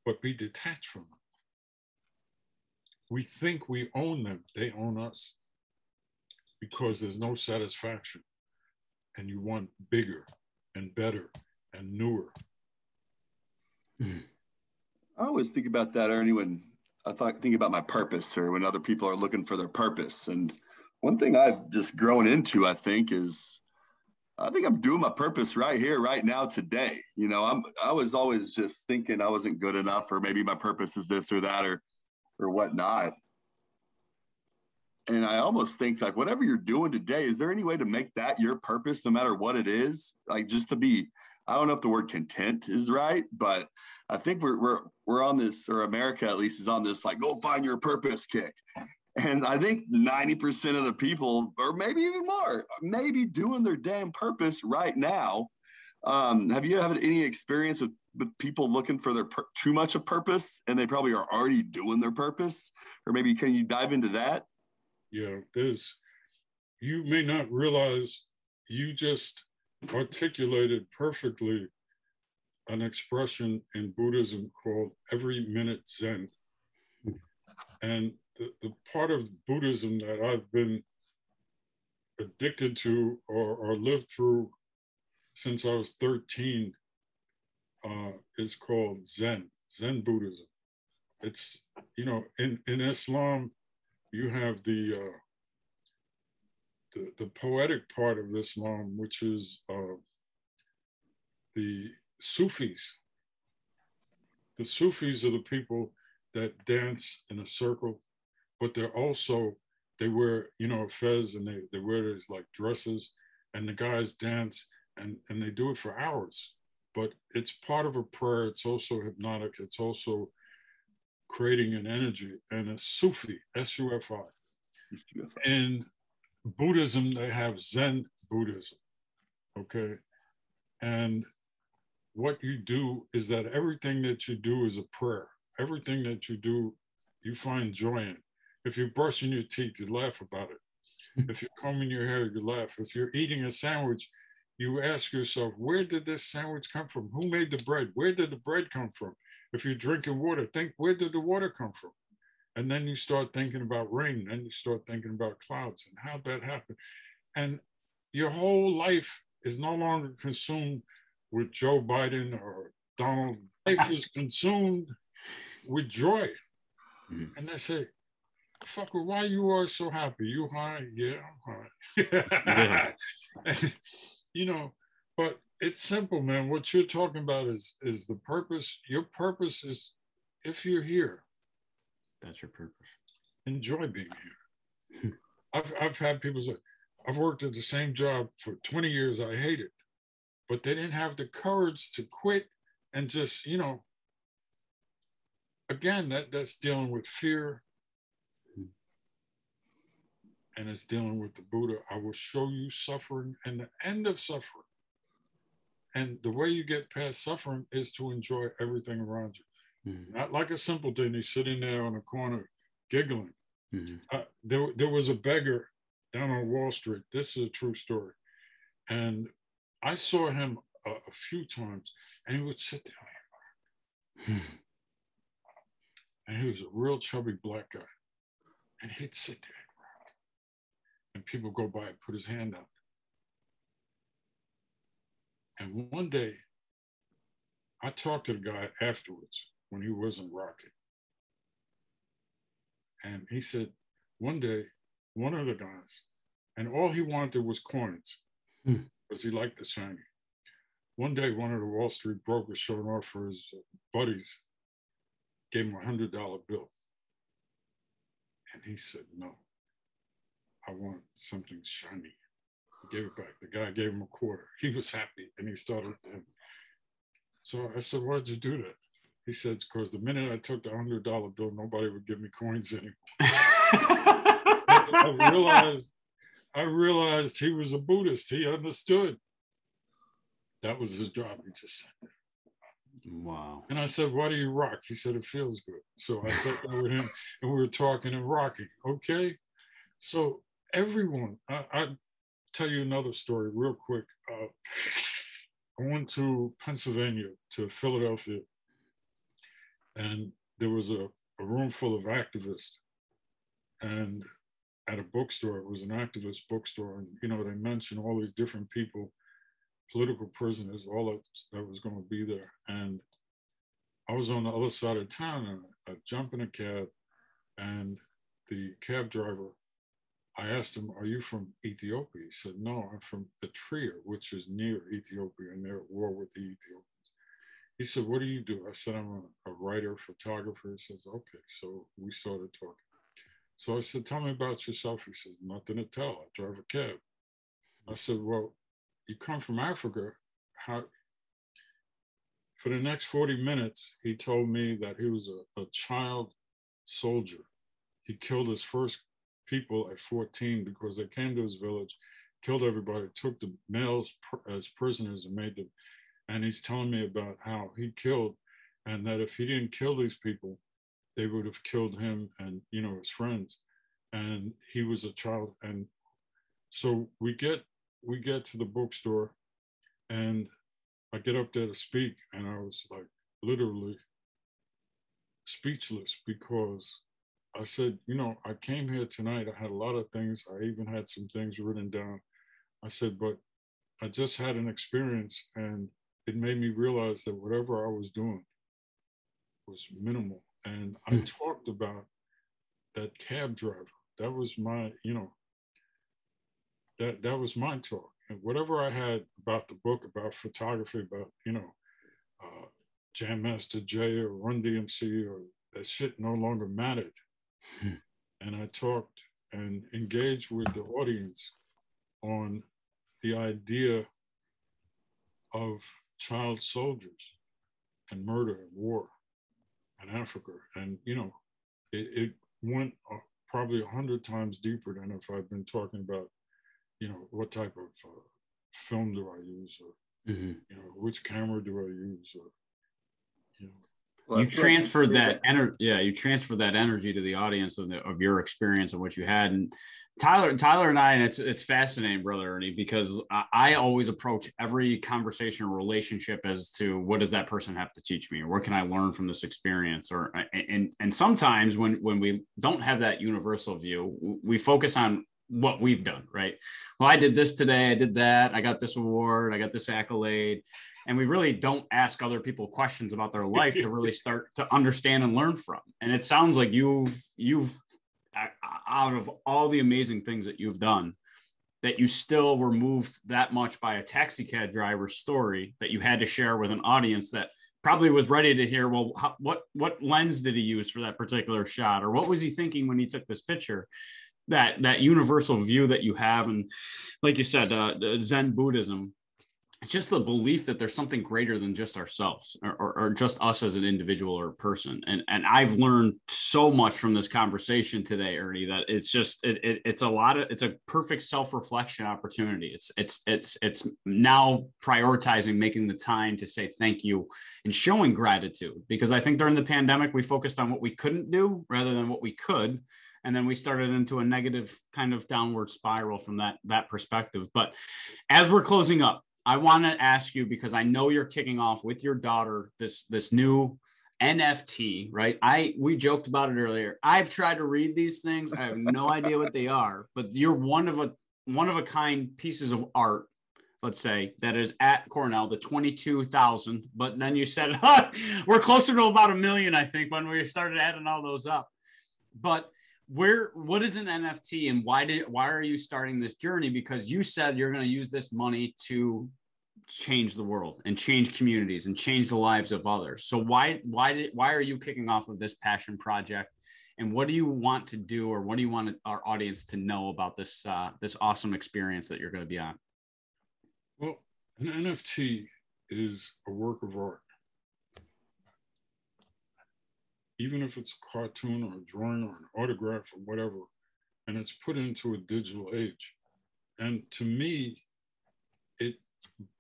but be detached from them. We think we own them. They own us because there's no satisfaction. And you want bigger and better and newer. I always think about that, Ernie, when think about my purpose or when other people are looking for their purpose. And one thing I've just grown into, I think I'm doing my purpose right here, right now, today. You know, I was always just thinking I wasn't good enough, or maybe my purpose is this or that or whatnot. And I almost think, like, whatever you're doing today, is there any way to make that your purpose, no matter what it is? Like, just to be, I don't know if the word content is right, but I think we're on this, or America at least is on this, like, go find your purpose kick. And I think 90% of the people, or maybe even more, maybe doing their damn purpose right now. Have you had any experience with people looking for their too much of purpose, and they probably are already doing their purpose? Or maybe can you dive into that? Yeah, you may not realize you just articulated perfectly an expression in Buddhism called every minute Zen. And the part of Buddhism that I've been addicted to or lived through since I was 13 is called Zen Buddhism. It's, you know, in Islam, you have the poetic part of Islam, which is the Sufis. The Sufis are the people that dance in a circle, but they wear, you know, a fez, and they wear these like dresses, and the guys dance and they do it for hours. But it's part of a prayer. It's also hypnotic. It's also creating an energy. And a Sufi, S-U-F-I. In Buddhism, they have Zen Buddhism, okay? And what you do is that everything that you do is a prayer. Everything that you do, you find joy in. If you're brushing your teeth, you laugh about it. If you're combing your hair, you laugh. If you're eating a sandwich, you ask yourself, where did this sandwich come from? Who made the bread? Where did the bread come from? If you're drinking water, think, where did the water come from? And then you start thinking about rain. Then you start thinking about clouds and how that happened. And your whole life is no longer consumed with Joe Biden or Donald. Life is consumed with joy. Mm-hmm. And they say, fucker, why you are so happy? You high? Yeah, I'm high. Yeah. You know, but it's simple, man. What you're talking about is the purpose. Your purpose if you're here, that's your purpose. Enjoy being here. I've had people say, I've worked at the same job for 20 years. I hate it. But they didn't have the courage to quit and just, again, that's dealing with fear. And it's dealing with the Buddha. I will show you suffering and the end of suffering. And the way you get past suffering is to enjoy everything around you. Not like a simpleton. He's sitting there on the corner giggling. There was a beggar down on Wall Street. This is a true story. And I saw him a few times, and he would sit down here. And he was a real chubby black guy. And he'd sit there. And people go by and put his hand out. And one day, I talked to the guy afterwards when he wasn't rocking. And he said, one day, one of the guys, and all he wanted was coins, because he liked the shiny. One day, one of the Wall Street brokers showing off for his buddies, gave him $100 bill. And he said, no. I want something shiny. He gave it back. The guy gave him a quarter. He was happy, and he started. So I said, why'd you do that? He said, because the minute I took the $100 bill, nobody would give me coins anymore. I realized he was a Buddhist. He understood. That was his job. He just sat there. Wow. And I said, why do you rock? He said, it feels good. So I sat there with him, and we were talking and rocking. Okay. So everyone, I'll tell you another story real quick. I went to Pennsylvania, to Philadelphia, and there was a room full of activists. And at a bookstore, it was an activist bookstore. And, they mentioned all these different people, political prisoners, all that was going to be there. And I was on the other side of town, and I jumped in a cab, and the cab driver, I asked him, are you from Ethiopia? He said, no, I'm from Eritrea, which is near Ethiopia, and they're at war with the Ethiopians. He said, what do you do? I said, I'm a writer, photographer. He says, okay. So we started talking. So I said, tell me about yourself. He says, nothing to tell. I drive a cab. I said, well, you come from Africa. How? For the next 40 minutes, he told me that he was a child soldier. He killed his first people at 14 because they came to his village, killed everybody, took the males as prisoners and made them. And he's telling me about how he killed, and that if he didn't kill these people, they would have killed him and, his friends. And he was a child. And so we get to the bookstore, and I get up there to speak, and I was like literally speechless, because I said, I came here tonight. I had a lot of things. I even had some things written down. I said, but I just had an experience, and it made me realize that whatever I was doing was minimal. And I talked about that cab driver. That was my, that was my talk. And whatever I had about the book, about photography, about, Jam Master Jay or Run DMC, or that shit no longer mattered. And I talked and engaged with the audience on the idea of child soldiers and murder and war in Africa. And, it went probably 100 times deeper than if I'd been talking about, what type of film do I use, or, which camera do I use, or, you transferred that energy. Yeah, you transferred that energy to the audience of your experience and what you had. And Tyler and I, and it's fascinating, Brother Ernie, because I always approach every conversation or relationship as to what does that person have to teach me, or what can I learn from this experience? Or and sometimes when we don't have that universal view, we focus on what we've done, right? Well, I did this today, I did that, I got this award, I got this accolade. And we really don't ask other people questions about their life to really start to understand and learn from. And it sounds like you've out of all the amazing things that you've done, that you still were moved that much by a taxi cab driver's story that you had to share with an audience that probably was ready to hear, well, what lens did he use for that particular shot? Or what was he thinking when he took this picture? That universal view that you have. And like you said, Zen Buddhism, it's just the belief that there's something greater than just ourselves or just us as an individual or person. And I've learned so much from this conversation today, Ernie, that it's just, it's a perfect self-reflection opportunity. It's now prioritizing, making the time to say thank you and showing gratitude, because I think during the pandemic, we focused on what we couldn't do rather than what we could. And then we started into a negative kind of downward spiral from that perspective. But as we're closing up, I want to ask you, because I know you're kicking off with your daughter this new NFT, right? We joked about it earlier. I've tried to read these things. I have no idea what they are, but you're one of a kind pieces of art, let's say, that is at Cornell, the 22,000. But then you said, we're closer to about 1 million, I think, when we started adding all those up. But what is an NFT, and why are you starting this journey? Because you said you're going to use this money to change the world and change communities and change the lives of others. So why are you kicking off of this passion project, and what do you want to do, or what do you want our audience to know about this awesome experience that you're going to be on? Well, an NFT is a work of art. Even if it's a cartoon or a drawing or an autograph or whatever, and it's put into a digital age. And to me, it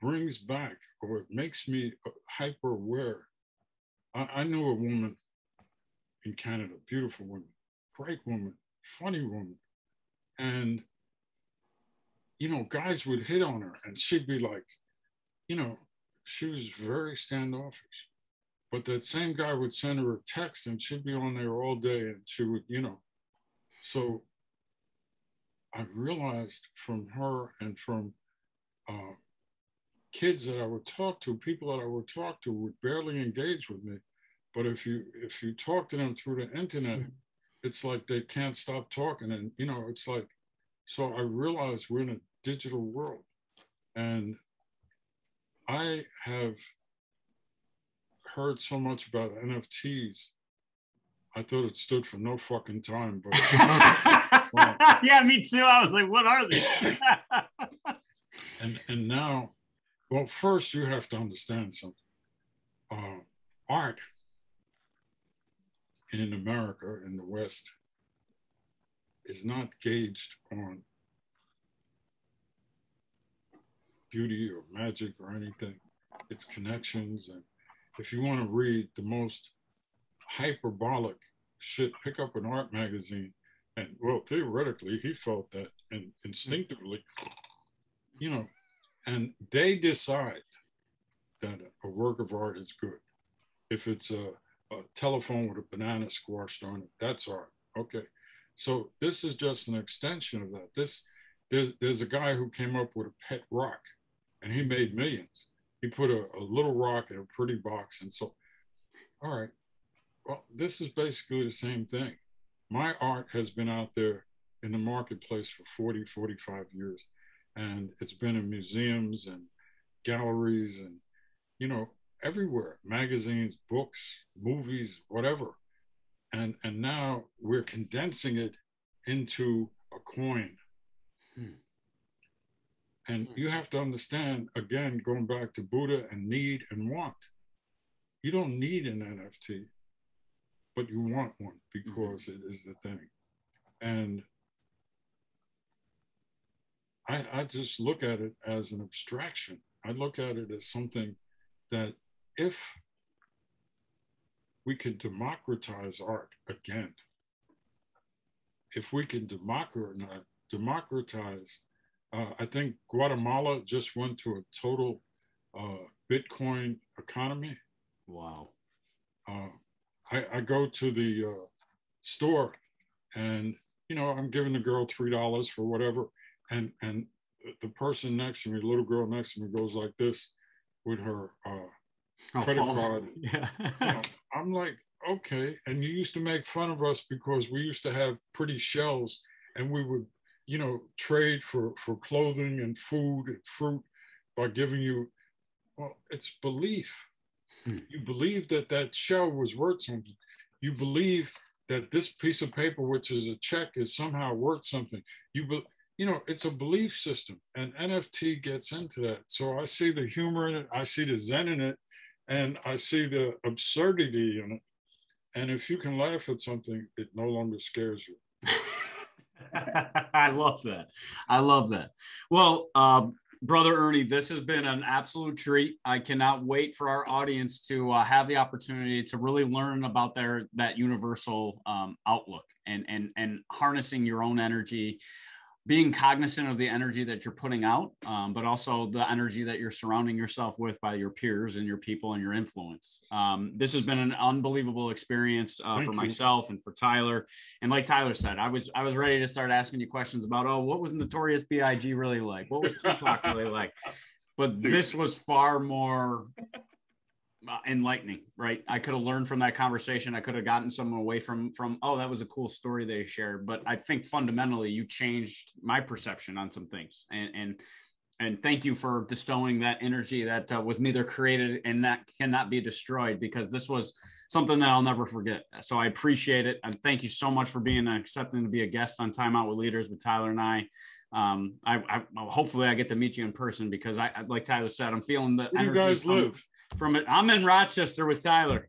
brings back, or it makes me hyper aware. I knew a woman in Canada, beautiful woman, bright woman, funny woman. And, guys would hit on her and she'd be like, she was very standoffish. But that same guy would send her a text and she'd be on there all day, and she would, So I realized from her and from kids that I would talk to, people that I would talk to would barely engage with me. But if you talk to them through the internet, it's like they can't stop talking. And, it's like, so I realized we're in a digital world. And I have heard so much about NFTs. I thought it stood for no fucking time, but yeah, me too. I was like, what are these? and now, well, first you have to understand something. Art in America, in the West, is not gauged on beauty or magic or anything. It's connections. And if you want to read the most hyperbolic shit, pick up an art magazine. And, well, theoretically, he felt that, and instinctively, and they decide that a work of art is good. If it's a telephone with a banana squashed on it, that's art. Okay. So this is just an extension of that. There's a guy who came up with a pet rock, and he made millions. He put a little rock in a pretty box. And so, all right, well, this is basically the same thing. My art has been out there in the marketplace for 40, 45 years. And it's been in museums and galleries and, everywhere, magazines, books, movies, whatever. And now we're condensing it into a coin. And you have to understand, again, going back to Buddha and need and want. You don't need an NFT, but you want one because it is the thing. And I just look at it as an abstraction. I look at it as something that if we could democratize art again, if we can democratize, I think Guatemala just went to a total Bitcoin economy. Wow. I go to the store and, I'm giving the girl $3 for whatever. And the person next to me, the little girl next to me, goes like this with her credit card. Yeah. I'm like, okay. And you used to make fun of us because we used to have pretty shells, and we would, trade for clothing and food and fruit by giving you, well, it's belief. You believe that that shell was worth something. You believe that this piece of paper, which is a check, is somehow worth something. You know, it's a belief system, and NFT gets into that. So I see the humor in it, I see the zen in it, and I see the absurdity in it. And if you can laugh at something, it no longer scares you. I love that. I love that. Well, Brother Ernie, this has been an absolute treat. I cannot wait for our audience to have the opportunity to really learn about that universal outlook and harnessing your own energy, being cognizant of the energy that you're putting out, but also the energy that you're surrounding yourself with by your peers and your people and your influence. This has been an unbelievable experience for myself and for Tyler. And like Tyler said, I was ready to start asking you questions about, what was Notorious B.I.G. really like? What was Tupac really like? But this was far more enlightening, right? I could have learned from that conversation. I could have gotten someone away from, that was a cool story they shared. But I think fundamentally you changed my perception on some things. And thank you for dispelling that energy that was neither created and that cannot be destroyed, because this was something that I'll never forget. So I appreciate it. And thank you so much for accepting to be a guest on Timeout with Leaders with Tyler and I. Hopefully I get to meet you in person, because I like Tyler said, I'm feeling the energy. Where do you guys live? From it. I'm in Rochester with Tyler,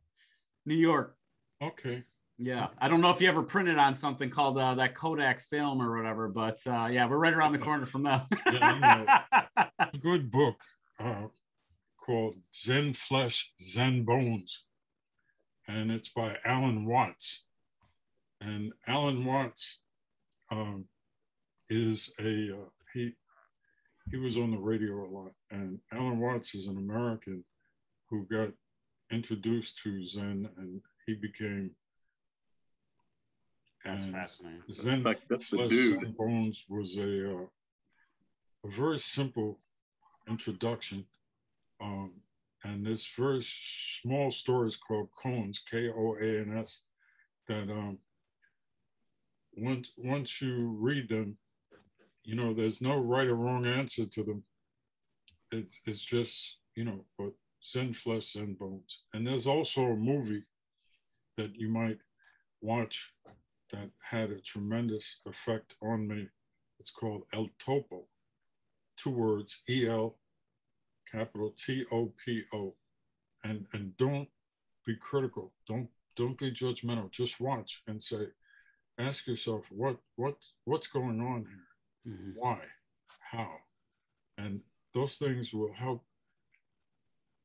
New York. Okay. Yeah. I don't know if you ever printed on something called that Kodak film or whatever, but yeah, we're right around the corner from that. Yeah, a good book called Zen Flesh, Zen Bones. And it's by Alan Watts. And Alan Watts is he was on the radio a lot. And Alan Watts is an American who got introduced to Zen, and he became. That's fascinating. Zen that's Flesh, dude. Zen Bones was a very simple introduction. And this very small story is called Koans, Koans, that once you read them, you know, there's no right or wrong answer to them. It's just, you know, but Zen Flesh, Zen Bones. And there's also a movie that you might watch that had a tremendous effect on me. It's called El Topo, 2 words, E-L, capital T-O-P-O. And don't be critical. Don't be judgmental. Just watch and say, ask yourself, what's going on here? Mm-hmm. Why? How? And those things will help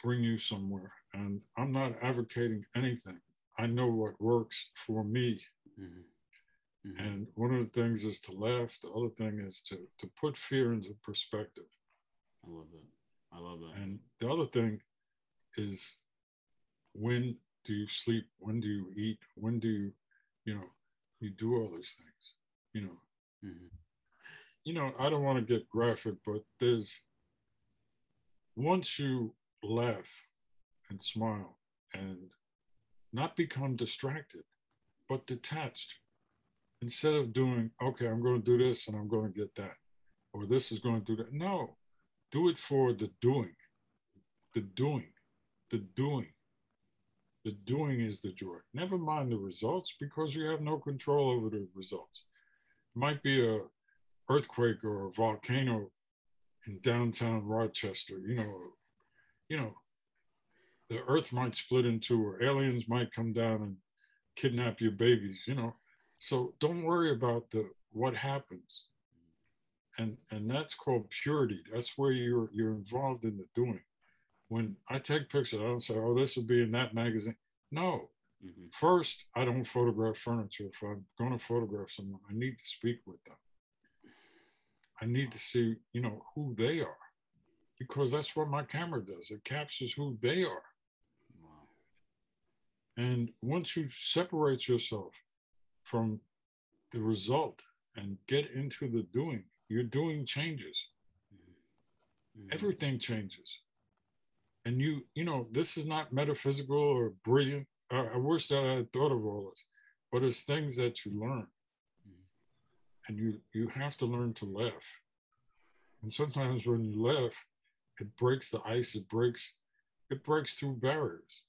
bring you somewhere. And I'm not advocating anything. I know what works for me. Mm-hmm. Mm-hmm. And one of the things is to laugh. The other thing is to put fear into perspective. I love that. I love that. And the other thing is, when do you sleep? When do you eat? When do you, you do all these things, Mm-hmm. I don't want to get graphic, but once you laugh and smile and not become distracted, but detached, instead of doing, okay, I'm going to do this and I'm going to get that, or this is going to do that. No, do it for the doing. The doing. The doing. The doing is the joy. Never mind the results, because you have no control over the results. It might be a earthquake or a volcano in downtown Rochester. The earth might split in 2, or aliens might come down and kidnap your babies, So don't worry about what happens. And that's called purity. That's where you're involved in the doing. When I take pictures, I don't say, oh, this will be in that magazine. No. Mm-hmm. First, I don't photograph furniture. If I'm going to photograph someone, I need to speak with them. I need to see, who they are, because that's what my camera does. It captures who they are. Wow. And once you separate yourself from the result and get into the doing, your doing changes. Mm-hmm. Everything changes. And this is not metaphysical or brilliant. I wish that I had thought of all this, but it's things that you learn. And you have to learn to laugh. And sometimes when you laugh, it breaks the ice, it breaks It breaks through barriers.